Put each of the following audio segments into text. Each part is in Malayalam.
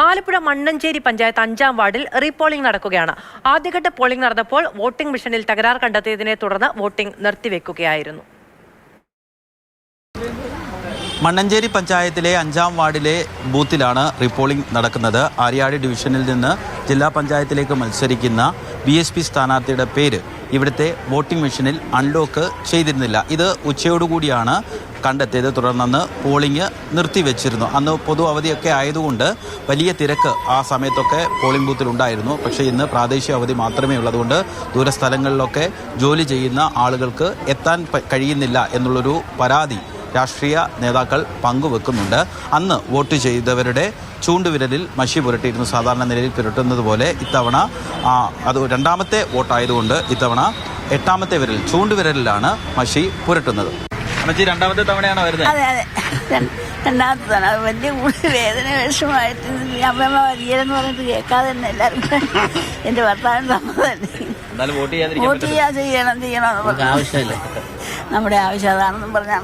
ആലപ്പുഴ മണ്ണഞ്ചേരി പഞ്ചായത്ത് 5-ാം വാർഡിൽ റീപോളിംഗ് നടക്കുകയാണ്. ആദ്യഘട്ട പോളിംഗ് നടന്നപ്പോൾ വോട്ടിംഗ് മെഷീനിൽ തകരാർ കണ്ടെത്തിയതിനെ തുടർന്ന് വോട്ടിംഗ് നിർത്തിവെക്കുകയായിരുന്നു. മണ്ണഞ്ചേരി പഞ്ചായത്തിലെ 5-ാം വാർഡിലെ ബൂത്തിലാണ് റീപോളിംഗ് നടക്കുന്നത്. ആര്യാട് ഡിവിഷനിൽ നിന്ന് ജില്ലാ പഞ്ചായത്തിലേക്ക് മത്സരിക്കുന്ന BSP സ്ഥാനാർത്ഥിയുടെ പേര് ഇവിടുത്തെ വോട്ടിംഗ് മെഷീനിൽ അൺലോക്ക് ചെയ്തിരുന്നില്ല. ഇത് ഉച്ചയോടുകൂടിയാണ് കണ്ടെത്തിയത്. തുടർന്ന് പോളിംഗ് നിർത്തിവെച്ചിരുന്നു. അന്ന് പൊതു അവധിയൊക്കെ ആയതുകൊണ്ട് വലിയ തിരക്ക് ആ സമയത്തൊക്കെ പോളിംഗ് ബൂത്തിലുണ്ടായിരുന്നു. പക്ഷേ ഇന്ന് പ്രാദേശിക അവധി മാത്രമേ ഉള്ളതുകൊണ്ട് ദൂരസ്ഥലങ്ങളിലൊക്കെ ജോലി ചെയ്യുന്ന ആളുകൾക്ക് എത്താൻ കഴിയുന്നില്ല എന്നുള്ളൊരു പരാതി രാഷ്ട്രീയ നേതാക്കൾ പങ്കുവെക്കുന്നുണ്ട്. അന്ന് വോട്ട് ചെയ്തവരുടെ ചൂണ്ടുവിരലിൽ മഷി പുരട്ടിയിരുന്നു. സാധാരണ നിലയിൽ പുരട്ടുന്നത് പോലെ ഇത്തവണ അത് രണ്ടാമത്തെ വോട്ടായതുകൊണ്ട് ഇത്തവണ 8ാമത്തെ വിരൽ ചൂണ്ടുവിരലിലാണ് മഷി പുരട്ടുന്നത്. രണ്ടാമത്തെ തവണയാണ് വരുന്നത്. അതെ രണ്ടാമത്തെ തവണ വലിയ വേദന വിഷമമായിട്ട് അമ്മ വരികയെന്ന് പറഞ്ഞിട്ട് കേൾക്കാതെ തന്നെ എല്ലാവർക്കും എന്റെ ഭർത്താവിന് സമ്മതമല്ലേ വോട്ട് ചെയ്യണം ആവശ്യമില്ല. നമ്മുടെ ആവശ്യം അതാണെന്നും പറഞ്ഞാൽ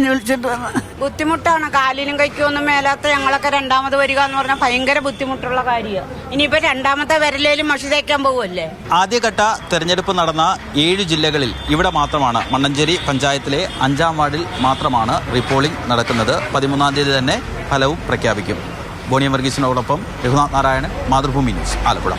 വിളിച്ചിട്ട് വന്നു. ബുദ്ധിമുട്ടാണ്. കാലിനും കൈക്കൊന്നും മേലാത്ത ഞങ്ങളൊക്കെ രണ്ടാമത് വരിക എന്ന് പറഞ്ഞാൽ ഭയങ്കര ബുദ്ധിമുട്ടുള്ള കാര്യമാണ്. ഇനിയിപ്പോ രണ്ടാമത്തെ വിരലേലും മഷി തേക്കാൻ പോകുമല്ലേ. ആദ്യഘട്ട തെരഞ്ഞെടുപ്പ് നടന്ന 7 ജില്ലകളിൽ ഇവിടെ മാത്രമാണ്, മണ്ണഞ്ചേരി പഞ്ചായത്തിലെ 5-ാം വാർഡിൽ മാത്രമാണ് റീപോളിംഗ് നടക്കുന്നത്. 13-ാം തീയതി തന്നെ ഫലവും പ്രഖ്യാപിക്കും. ബോണിയം വർഗീസിനോടൊപ്പം രഘുനാഥ് നാരായണൻ, മാതൃഭൂമി ന്യൂസ്, ആലപ്പുഴ.